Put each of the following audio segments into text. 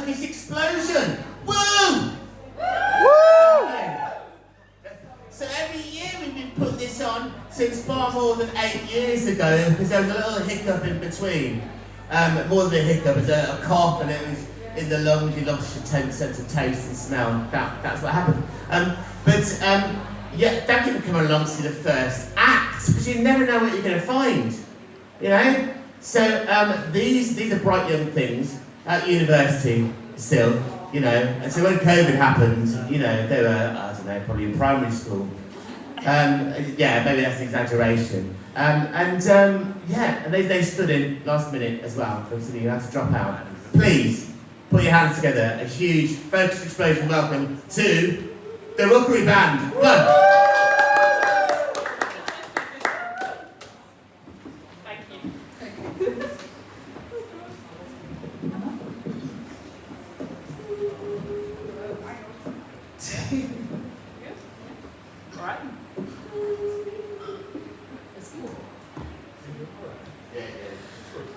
Folkish explosion. Woo! So every year we've been putting this on since far more than 8 years ago, because there was a little hiccup in between. More than a hiccup, it was a cough, and it was in the lungs. You lost your 10 sense of taste and smell. That's what happened. Yeah, thank you for coming along to see the first act, because you never know what you're going to find, you know? So these are bright young things at university still, you know, and so when COVID happened, you know, they were, I don't know, probably in primary school. Yeah, maybe that's an exaggeration. Yeah, and they stood in last minute as well for something you had to drop out. Please, put your hands together. A huge Folkish explosion welcome to the Rookery band. Come on.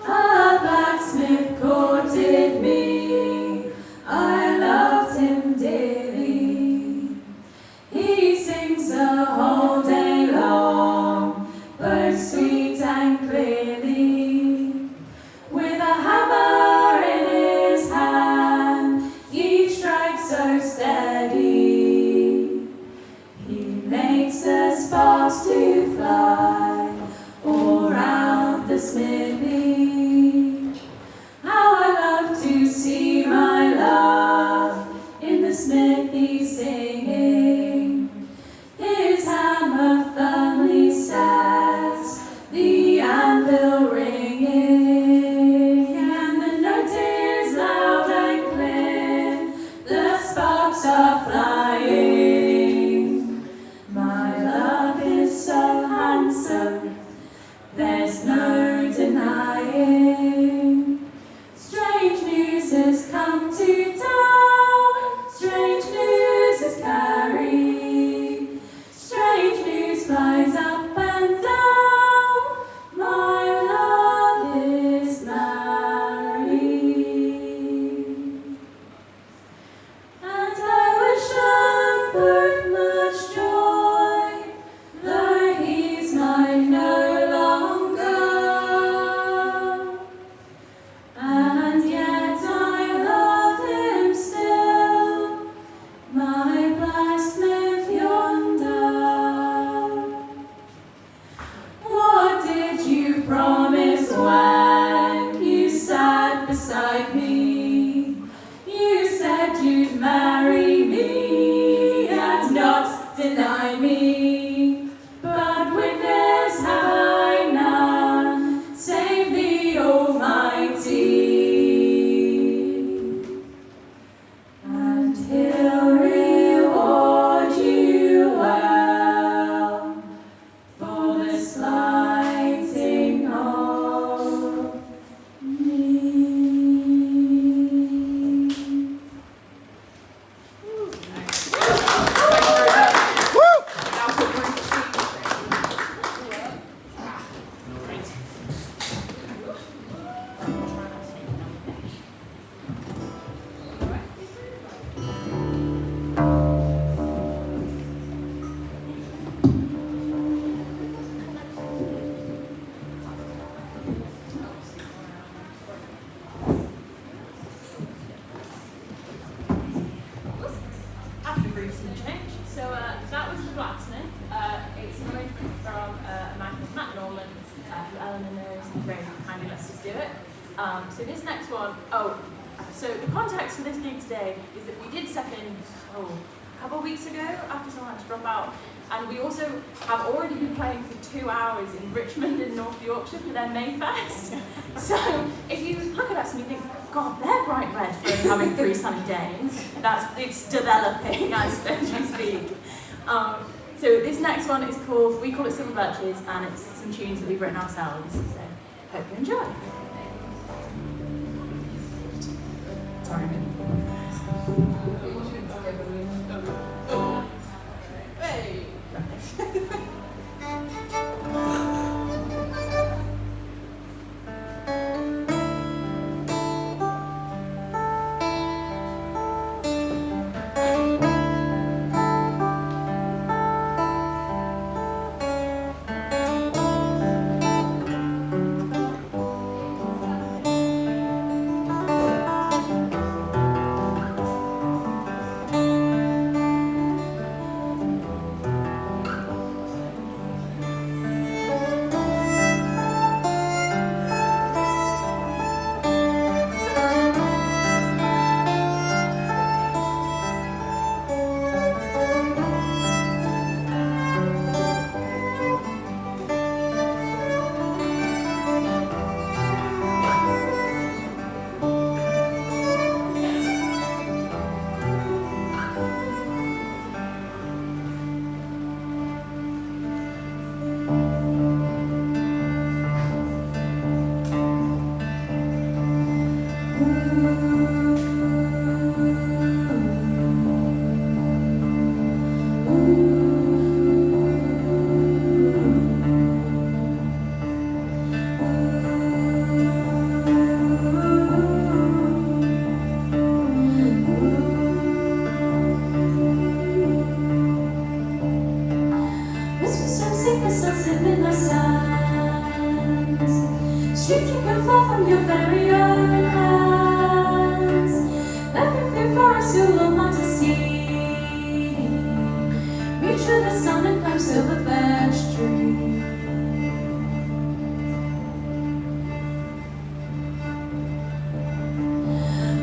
A blacksmith courted me, I loved him dearly. He sings the whole day long, both sweet and clearly. With a hammer in his hand, he strikes so steady. He makes the sparks to fly all round the smithy. How I love to see my love in the smithy singing. His hammer firmly sets the anvil ringing, and the note is loud and clear, the sparks are flying. My love is so handsome, there's no denying. Strange news has come to town, strange news is carried, strange news flies up and down, my love is married. And I wish them both much joy, though he's mine no longer. And yet I love him still, my blacksmith yonder. What did you promise when you sat beside me? You said you'd marry me and not deny me. But witness have I none, save the Almighty. And he'll reward you well for the slighting of me. After brief change, so that was the blacksmith. It's an arrangement from a man called Matt Norman, who Eleanor knows and very kindly lets us do it. So this next one, so the context for this gig today is that we did step in a couple of weeks ago after someone had to drop out, and we also have already been playing for 2 hours in Richmond in North Yorkshire for their Mayfest. So if you look at us and you think, God, they're bright red for having 3 sunny days, it's developing as we speak. So this next one is called, we call it Silver Birches, and it's some tunes that we've written ourselves. So hope you enjoy. Sorry. Hey. Streets you can fall from your very own hands. Everything for us you long not to see. Reach for the sun and climb silver birch tree.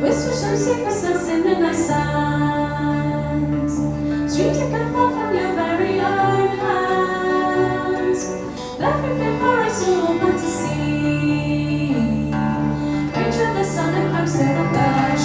Whisper some secrets and sing midnight sounds. Streets you can fall from your very own hands. Everything for us you long not to see. The sun and climb silver birch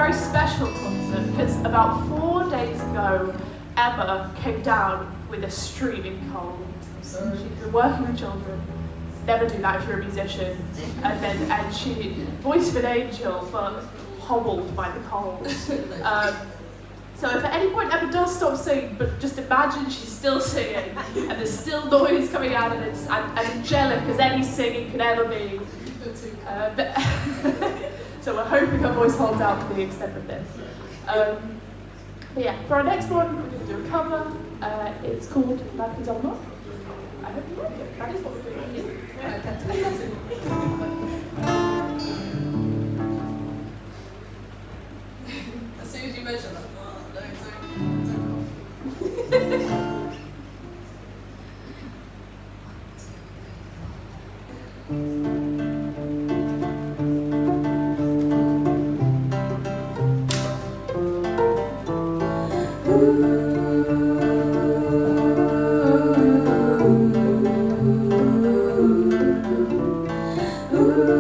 very special concert because about 4 days ago, Emma came down with a streaming cold. She's been working with children. Never do that if you're a musician. And she, voice of an angel, but hobbled by the cold. So if at any point Emma does stop singing, but just imagine she's still singing, and there's still noise coming out, and it's as angelic as any singing could ever be. So we're hoping her voice holds out to the extent of this. But yeah, for our next one, we're going to do a cover. It's called La Plus Allemande. I hope you like it. That is what we're doing. As soon as you mention that, don't Ooh.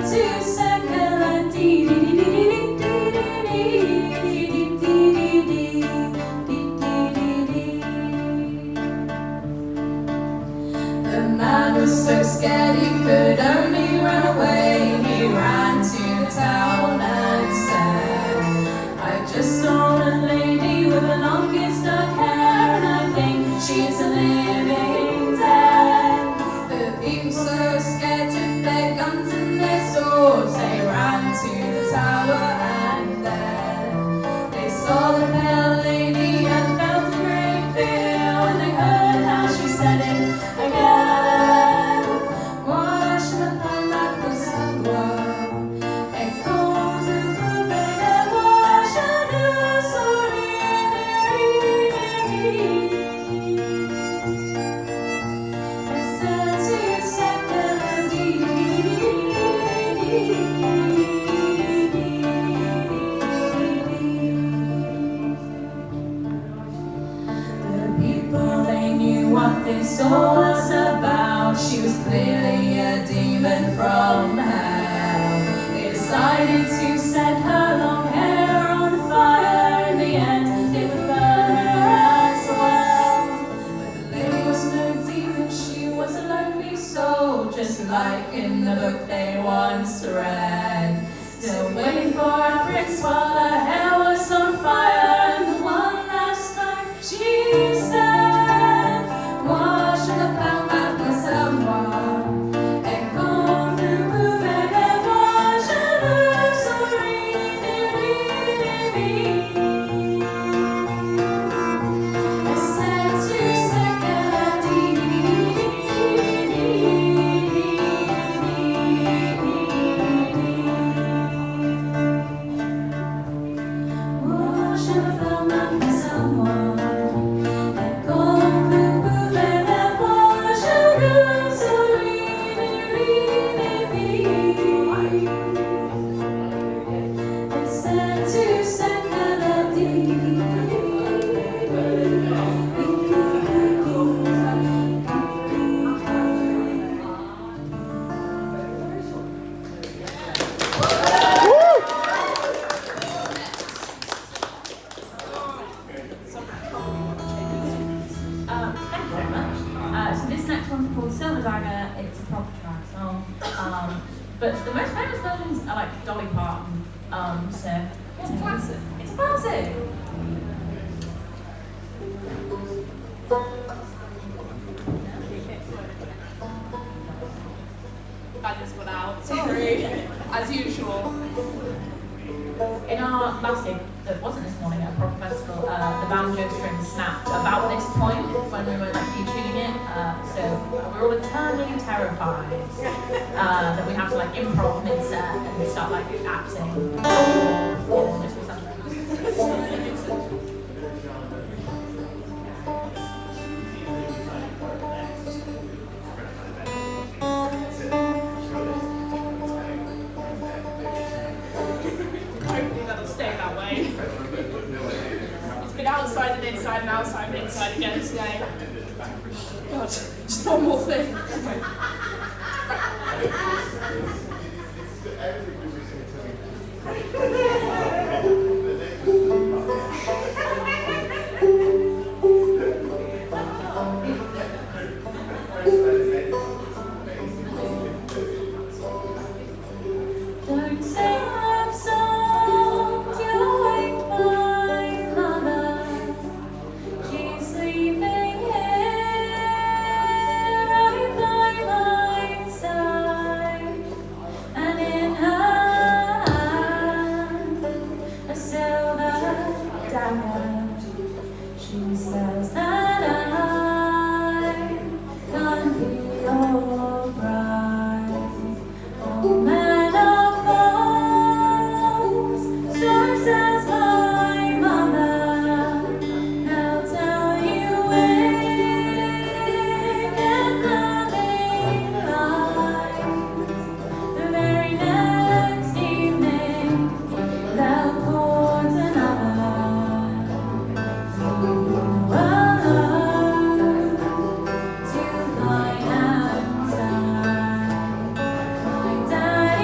The man was so scared he could only run away. He ran to the town and said, I just saw a lady with the longest dark hair, and I think she's a living dead. The people so scared took their guns and their swords. They ran to the tower and then they saw the pale lady and felt a great fear when they heard how she said it again. Moi je m'appelle mademoiselle, et quand vous pouvez le voir, je ne saurais est-ce que tu sais qu'elle a dit? The people, they knew what this all was about. She was clearly a demon from hell. They decided to set her long hair on fire. In the end, it would burn her as well. But the lady was no demon, she was a lonely soul, just like in the book they once read. Still waiting for a prince while her hair was on fire. And the one last time she said, moi je m'appelle mademoiselle, moi, et quand vous pouvez le voir, je ne saurais est-ce que tu sais qu'elle a dit? Moi je m'appelle mademoiselle, moi, et quand vous pouvez le voir, je ne saurais est-ce que tu sais qu'elle a dit? Thank you very much. So this next one's called Silver Dagger. It's a proper track song. But the most famous versions are like Dolly Parton. So it's a classic. It's a classic. Bangers went out. Sorry. As usual. In our last gig, that wasn't this morning at a proper festival, the banjo string snapped about this point when we were like detuning it. So we were all eternally terrified that we have to like improv mid-set and start like acting. Just for something. Hopefully that'll stay that way. It's been outside and inside and outside and inside again today. God, just one more thing. Don't sing love songs, you'll wake my mother. She's sleeping here right by my side, and in her hand a silver dagger. She says that I can be your bride. Oh man of falls, so says my mother. Now tell you wicked loving lies. The very next evening, they'll court another. Leave you alone to mine outside. My dad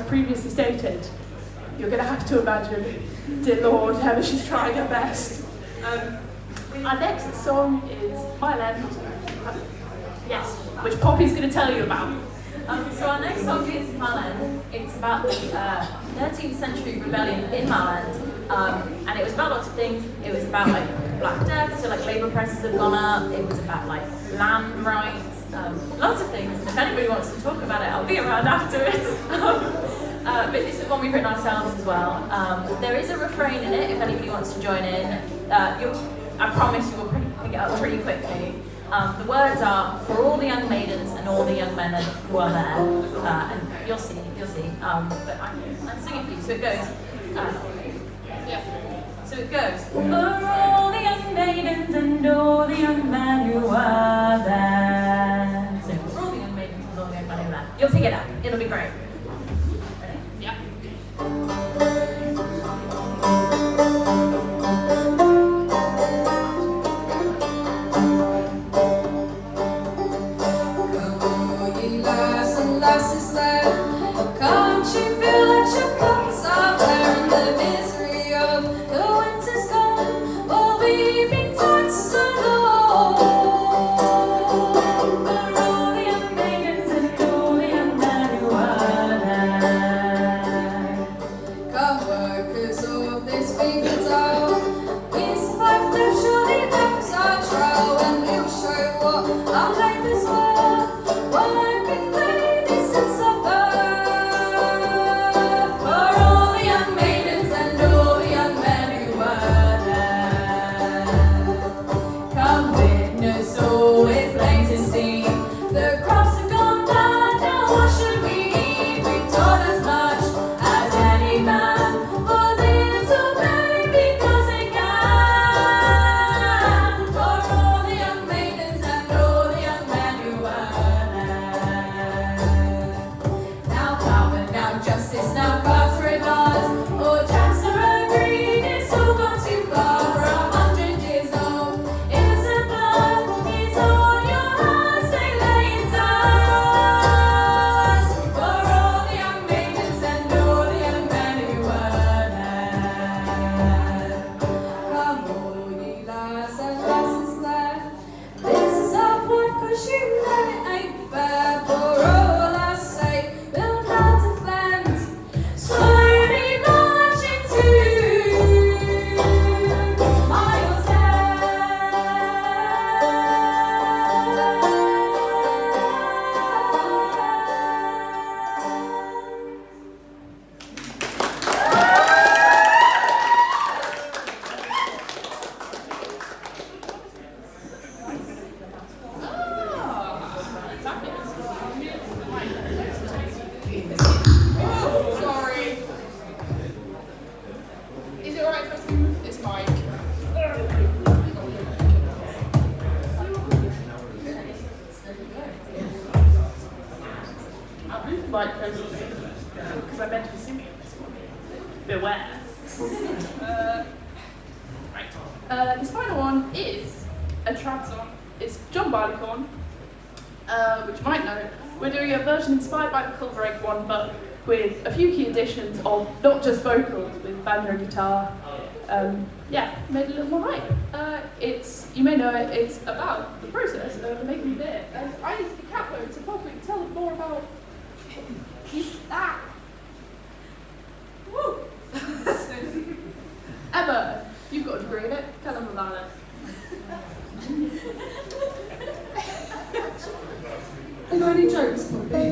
previously stated, you're going to have to imagine, dear Lord, how she's trying her best. Our next song is My Land, yes, which Poppy's going to tell you about. So our next song is Malland. It's about the 13th century rebellion in Malland, and it was about lots of things. It was about like Black Death, so like labour prices have gone up. It was about like land rights, lots of things. And if anybody wants to talk about it, I'll be around afterwards. But this is one we've written ourselves as well. There is a refrain in it if anybody wants to join in. I promise you will pick it up pretty quickly. The words are, for all the young maidens and all the young men who are there, and you'll see. But I'm singing for you, so it goes. So it goes. For all the young maidens and all the young men who are there. So for all the young maidens and all the young men who are there. You'll pick it up. It'll be great. Ready? Yeah. Can't you feel that your pockets are bare and the misery of the winter's gone? Well, we've been taxed so long. For all the young maidens and all the young men who are there. Come workers of this fever town, we survived though surely that was our trial, and we'll show what our labour's worth. Working days since our birth. Because I meant to be singing this one. Beware. Right. This final one is a trad song. It's John Barleycorn, which you might know. We're doing a version inspired by the Culver Egg one, but with a few key additions of not just vocals, with banjo and guitar. Made a little more hype. You may know it, it's about the process of making beer. And I need to be Catboat, so probably tell them more about that. Woo! Emma, you've got a degree in it. Tell them about it. Have you got any jokes, Poppy?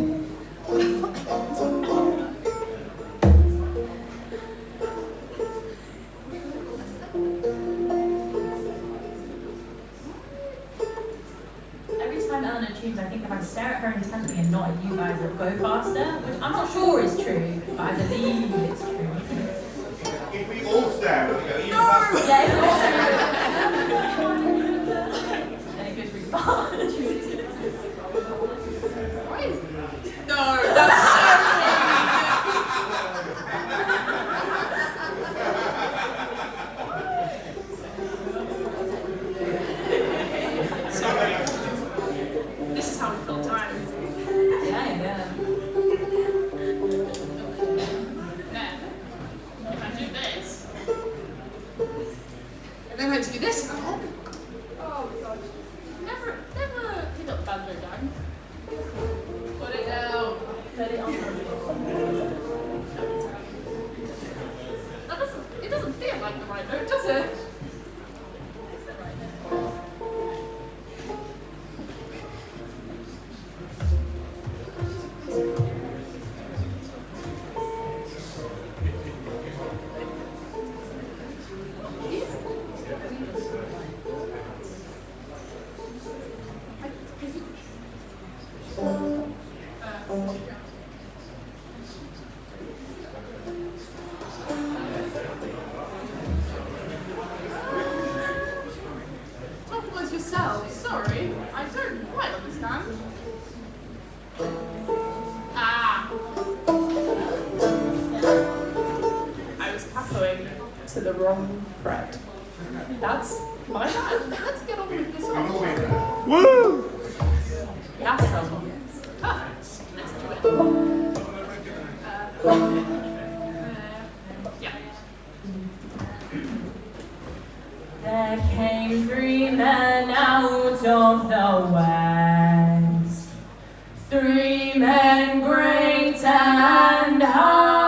Every time Eleanor tunes, I think if I stare at her intently and not at you guys, it'll go faster, which I'm not sure is true, but I believe it's true. If we all stare, we'll go even faster. Yeah, if we all stare. Then it goes really fast. No, that's so Sorry. This is how we fill time. Yeah. to do this now. Oh god. Never pick up banjo down. Put it down. Put it on the It doesn't feel like the right note, does it? Talk amongst yourselves. Sorry, I don't quite understand. I was capoing to the wrong fret. That's my bad. Let's get on with this song. Woo! Yeah, so perfect. Let's do it. Yeah. There came 3 men out of the west, 3 men great and high,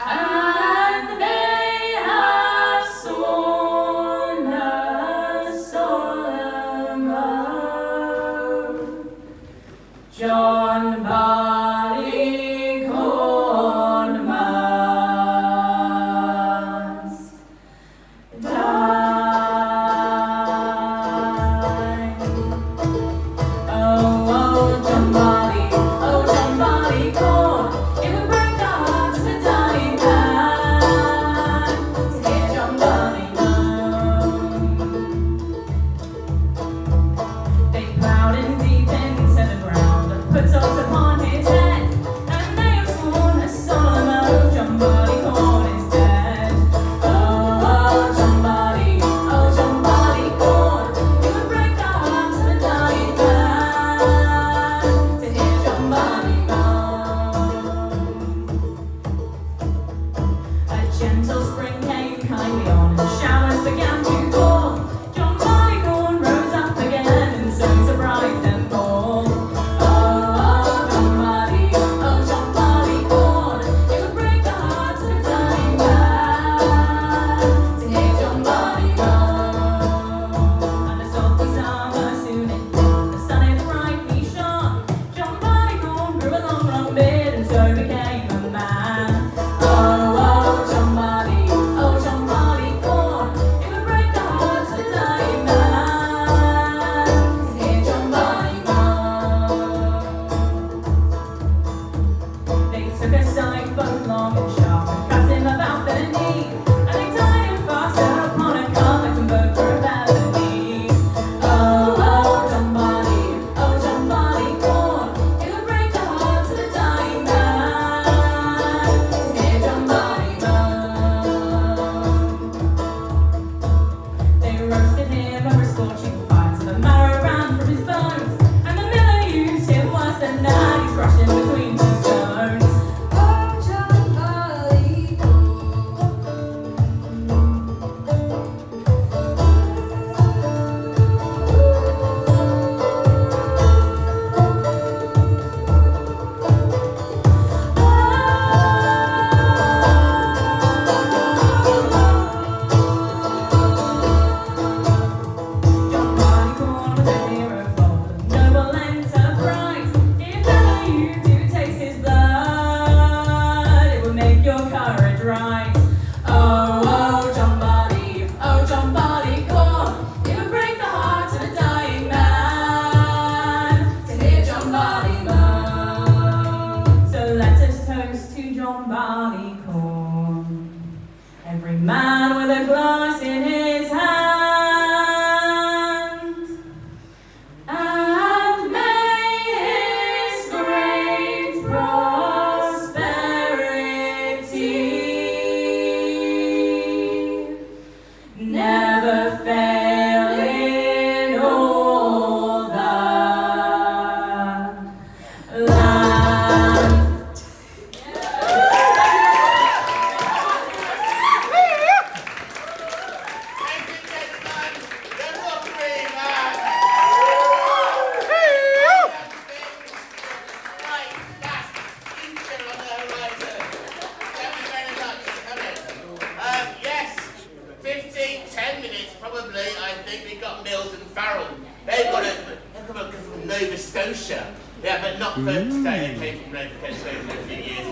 and they have sworn a solemn oath. John Barleycorn must die. Oh, John Barleycorn, it would break the heart of a dying man to hear John Barley moan. They plowed in deep into the ground and put salt upon his head, and they have sworn a solemn oath, John Barleycorn is dead. Oh, John Barleycorn, it would break the heart of a dying man to hear John Barley moan. A gentle spring came kindly on, and showers began to fall. John Barleycorn rose up again, and so surprised them all. Oh, John Barleycorn, it would break the heart of a dying man to hear John Barley moan. And the salty summer soon had gone, the sun had brightly shone. John Barleycorn grew a long, long beard, and so became a man. Oh, John Barleycorn, it would break the heart of a dying man to hear John Barley moan. They took a scythe both long and sharp and cut him about the knee, and they tied him fast upon a carpet and both for a felony. Oh, John Barleycorn, it would break the heart of a dying man to hear John Barley moan. They roasted him over a scorching fire till the marrow ran from his bones, and the miller used him worse than that. He's crushed in between 2 stones. Oh, John Barleycorn. John Barleycorn was a hero bold, of noble enterprise. If ever you do taste his blood, it will make your courage rise. Oh, John Barleycorn, it would break the heart of a dying man to hear John Barley moan. So let us toast to John Barleycorn, every man with a glass in his hand, and may his great prosperity Yeah, but not for today. They came from Rookery a few years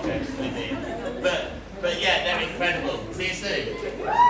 ago. But yeah, they're incredible. See you soon.